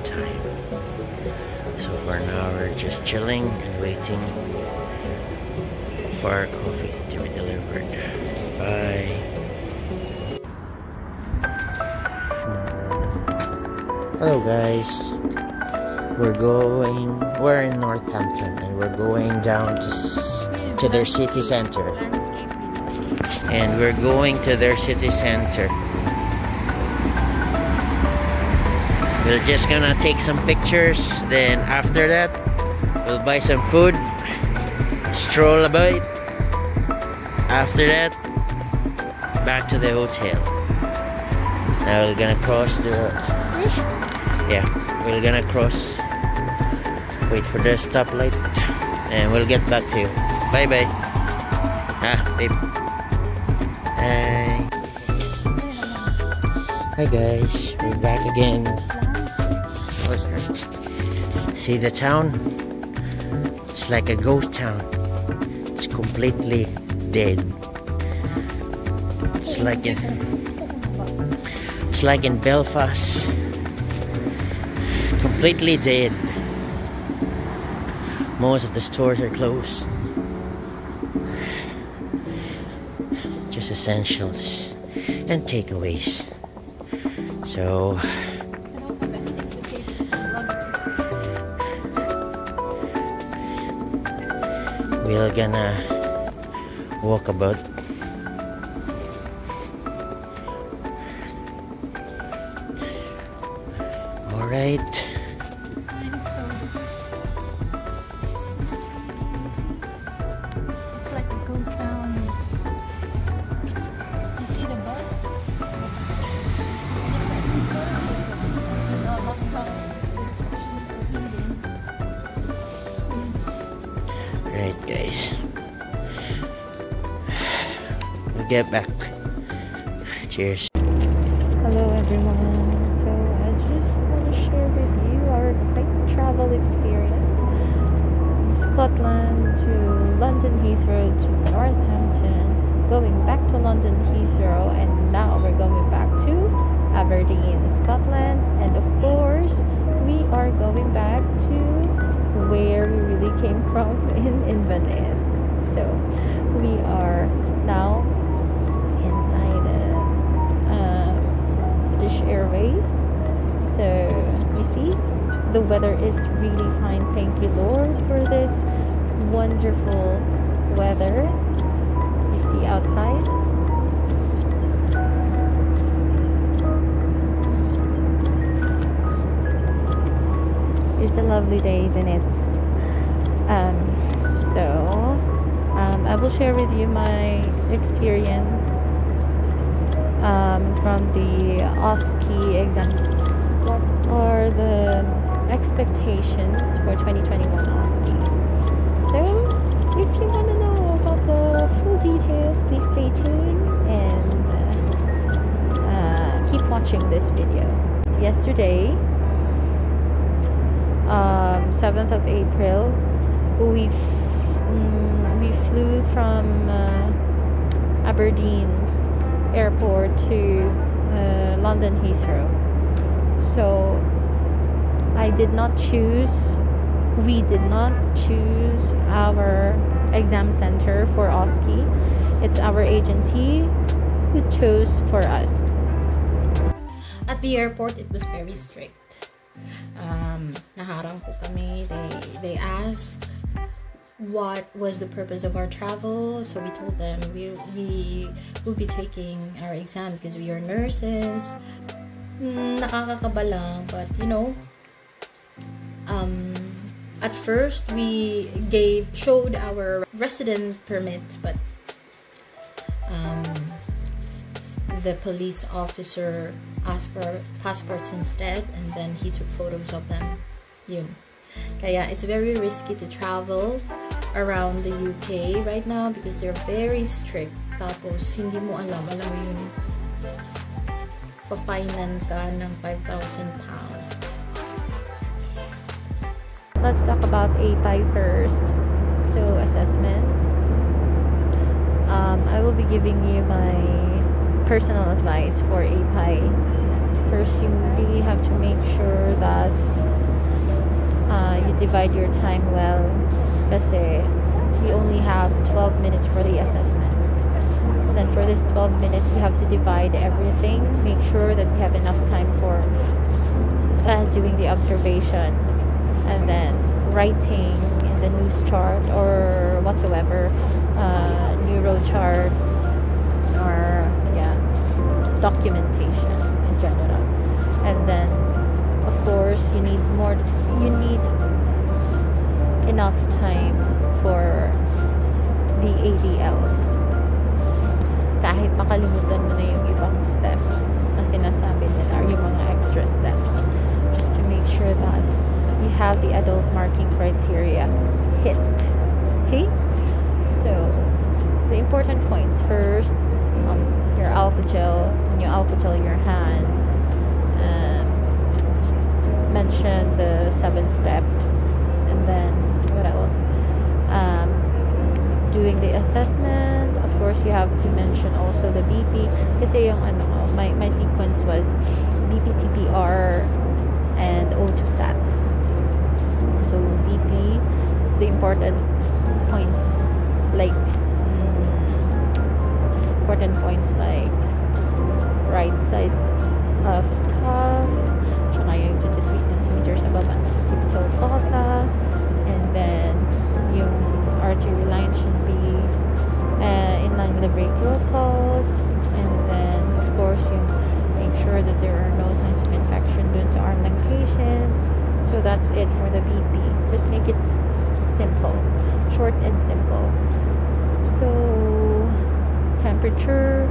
time. So for now, we're just chilling and waiting for our coffee to be delivered. Bye. Hello guys. We're in Northampton and we're going down to their city center. And we're going to their city center. We're just gonna take some pictures, then after that we'll buy some food, stroll about. After that, back to the hotel. Now we're gonna cross we're gonna cross, wait for the stoplight, and we'll get back to you. Bye bye. Babe. Hi. Hi guys, we're back again. See the town? It's like a ghost town. It's completely dead. It's like in Belfast. Completely dead. Most of the stores are closed. Just essentials and takeaways. So we're gonna walk about. All right. It's like a ghost town. You see the bus? Right, guys. We'll get back. Cheers. Hello everyone. So I just want to share with you our great travel experience from Scotland to London Heathrow to Northampton, going back to London Heathrow, and now we're going back to Aberdeen, Scotland, and of course we are going back to where we really came from in Inverness. So we are now inside British Airways. So you see the weather is really fine. Thank you Lord for this wonderful weather. You see outside. It's a lovely day, isn't it? I will share with you my experience from the OSCE exam. What are the expectations for 2021 OSCE? So, if you want to know about the full details, please stay tuned and keep watching this video. Yesterday, 7th of April, we flew from Aberdeen airport to London Heathrow. So we did not choose our exam center for OSCE. It's our agency who chose for us. At the airport, it was very strict. Naharang po kami. They asked what was the purpose of our travel, so we told them we will be taking our exam because we are nurses. Nakakakaba lang, but you know, at first we showed our resident permits, but the police officer asked for passports instead, and then he took photos of them. Yun. Kaya it's very risky to travel around the UK right now because they're very strict. Tapos hindi mo alam mo yun, pa-finan ka ng £5,000. Let's talk about API first. So assessment. I will be giving you my personal advice for API. First, you really have to make sure that divide your time well. Kasi we only have 12 minutes for the assessment. Then for this 12 minutes, you have to divide everything. Make sure that you have enough time for doing the observation. And then writing in the news chart or whatsoever, neuro chart, or documentation in general. And then, of course, you need enough time for the ADLs. Kahit makalimutan mo na yung ibang steps na sinasabi nila, or yung mga extra steps, just to make sure that you have the adult marking criteria hit. Okay? So, the important points. First, your alpha gel, when you alpha gel your hands, mention the 7 steps, and then what else? Doing the assessment, of course, you have to mention also the BP. Kasi yung my sequence was BP, TPR, and O2 sats. So BP, the important points like right size of cuff, tsaka yung 2 to 3 centimeters above ang occipital fossa, and then yung artery line should be in line with the brachial pulse, and then of course yung make sure that there are no signs of infection dun sa arm ng patient. So that's it for the BP. Just make it simple, short and simple. So temperature,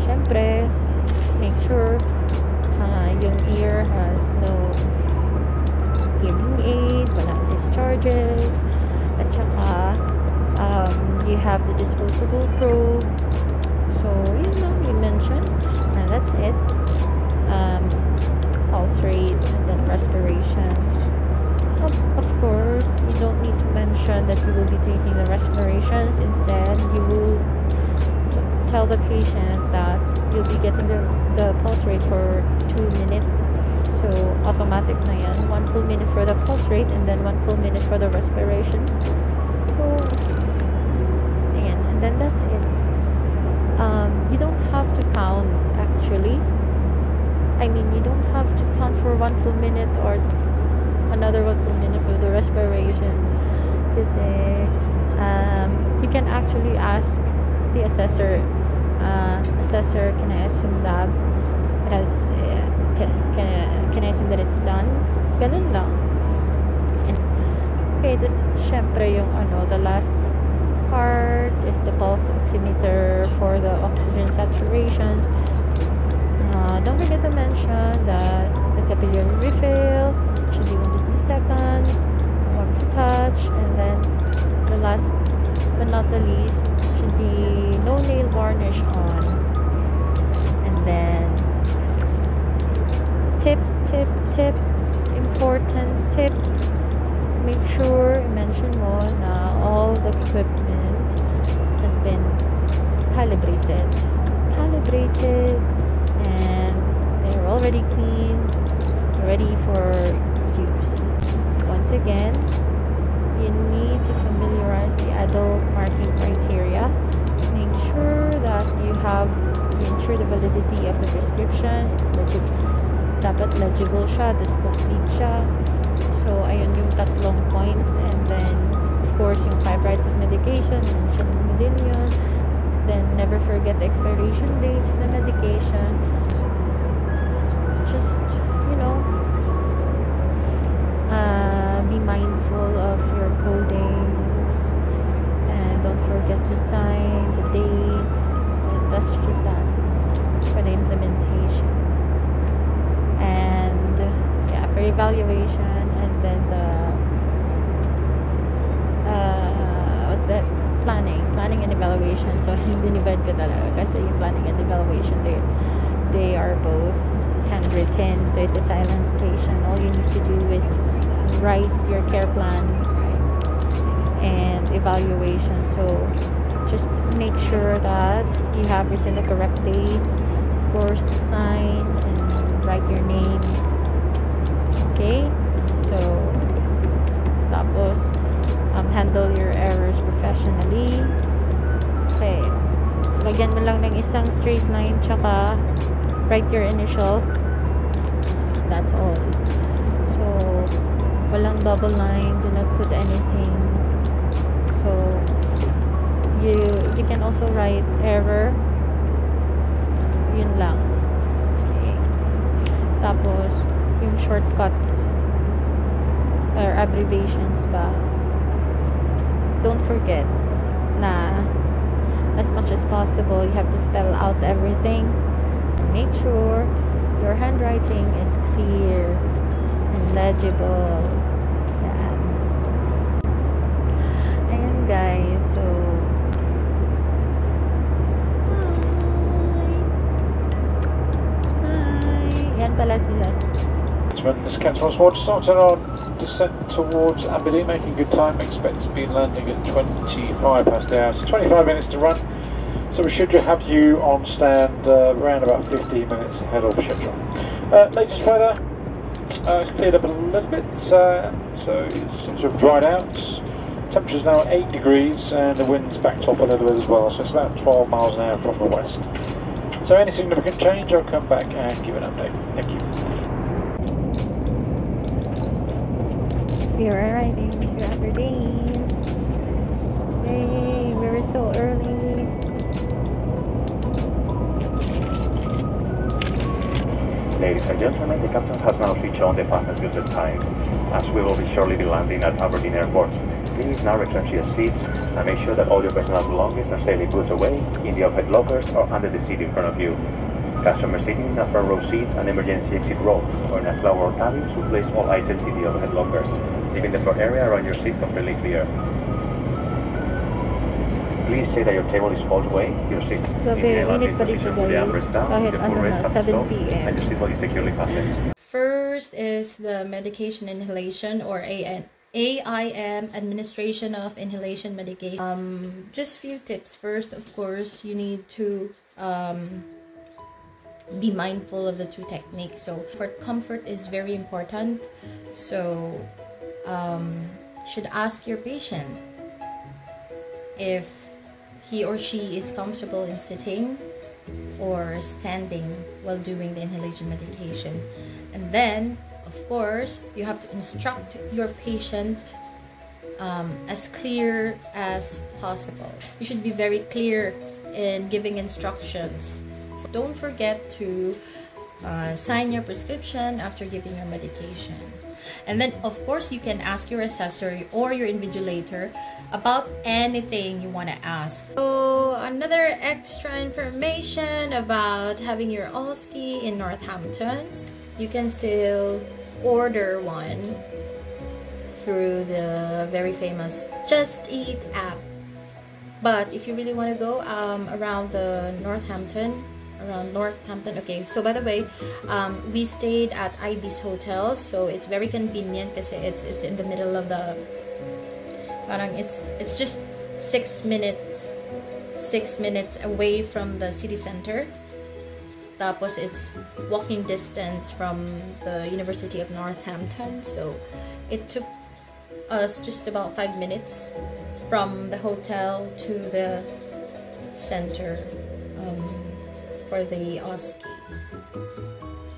syempre make sure yung ear has no hearing aid, walang discharges, at saka you have the disposable probe. So yun lang you mentioned, and that's it. Pulse rate, and then respirations. Of course, you don't need to mention that you will be taking the respirations. Instead, you will tell the patient that you'll be getting the pulse rate for 2 minutes. So automatic na yan. 1 full minute for the pulse rate, and then 1 full minute for the respirations. So ayan, and then that's it. You don't have to count actually. I mean, you don't have to count for 1 full minute or another 1 full minute for the respirations. Kasi you can actually ask the assessor, can I assume that it has, can I assume that it's done? Ganun lang. Okay, this syempre yung the last part is the pulse oximeter for the oxygen saturation. Don't forget to mention that the capillary refill should be 1 to 2 seconds, warm to touch, and then the last but not the least should be no nail varnish on. And then tip, important tip, make sure mention mo na all the equipment has been calibrated, and they're already clean, ready for use. Once again, you need to familiarize the adult marking criteria. Make sure that you ensure the validity of the prescription. It's dapat legible siya, this complete siya. So ayun yung tatlong points, and then of course yung 5 rights of medication, mention mo din yun. Then never forget the expiration dates of the medication. Just be mindful of your codings, and don't forget to sign the date. And that's just that for the implementation. And for evaluation, and then the what's that? Planning and evaluation. So dinivide ko talaga kasi yung planning and evaluation, they are both handwritten, so it's a silent station. All you need to do is write your care plan, and evaluation. So just make sure that you have written the correct dates, of course, sign and write your name. Okay, so lagyan mo lang ng isang straight line, tsaka write your initials. That's all. So, walang double line. Do not put anything. So, you can also write error. Yun lang. Okay. Tapos, yung shortcuts or abbreviations ba, don't forget na as much as possible you have to spell out everything. Make sure your handwriting is clear and legible. Yeah. Ayan guys, so hi. Yan pala sila. This Kent's Watch starting on descent towards Aberdeen, making good time. Expect to be landing at 25 past the hour, so 25 minutes to run. So we should have you on stand around about 15 minutes ahead of schedule. Latest weather, it's cleared up a little bit, so it seems to have dried out. Temperature's now at 8 degrees and the wind's backed up a little bit as well, so it's about 12 miles an hour from the west. So any significant change, I'll come back and give an update. Thank you. We are arriving to Aberdeen. Yay, we were so early. Ladies and gentlemen, the captain has now switched on the fastest good time, as we will shortly be landing at Aberdeen Airport. Please now return to your seats and make sure that all your personal belongings are safely put away in the overhead lockers or under the seat in front of you. Customers sitting in a front row seat and emergency exit row or in a flower cabin should place all items in the overhead lockers, leaving the floor area around your seat completely clear. Please say that your table is all the way to your seats. Grabe, init pa dito guys. Kahit ano na, 7 p.m. And the seatbelt is securely fastened. First is the medication inhalation, or AIM, administration of inhalation medication. Just few tips. First, of course, you need to be mindful of the two techniques. So comfort is very important. So should ask your patient if he or she is comfortable in sitting or standing while doing the inhalation medication. And then, of course, you have to instruct your patient as clear as possible. You should be very clear in giving instructions. Don't forget to sign your prescription after giving your medication. And then, of course, you can ask your assessor or your invigilator about anything you want to ask. So, another extra information about having your OSCE in Northampton. You can still order one through the very famous Just Eat app. But if you really want to go around Northampton, okay, so by the way, we stayed at Ibis Hotel, so it's very convenient because it's in the middle of the, parang it's just 6 minutes away from the city center. Tapos it's walking distance from the University of Northampton, so it took us just about 5 minutes from the hotel to the center for the OSCE.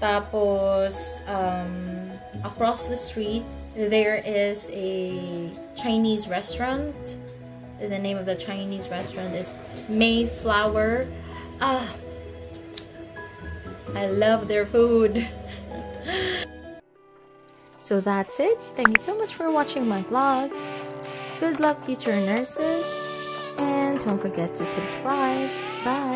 Tapos across the street there is a Chinese restaurant. The name of the Chinese restaurant is Mayflower. I love their food. So that's it. Thank you so much for watching my vlog. Good luck, future nurses. And don't forget to subscribe. Bye.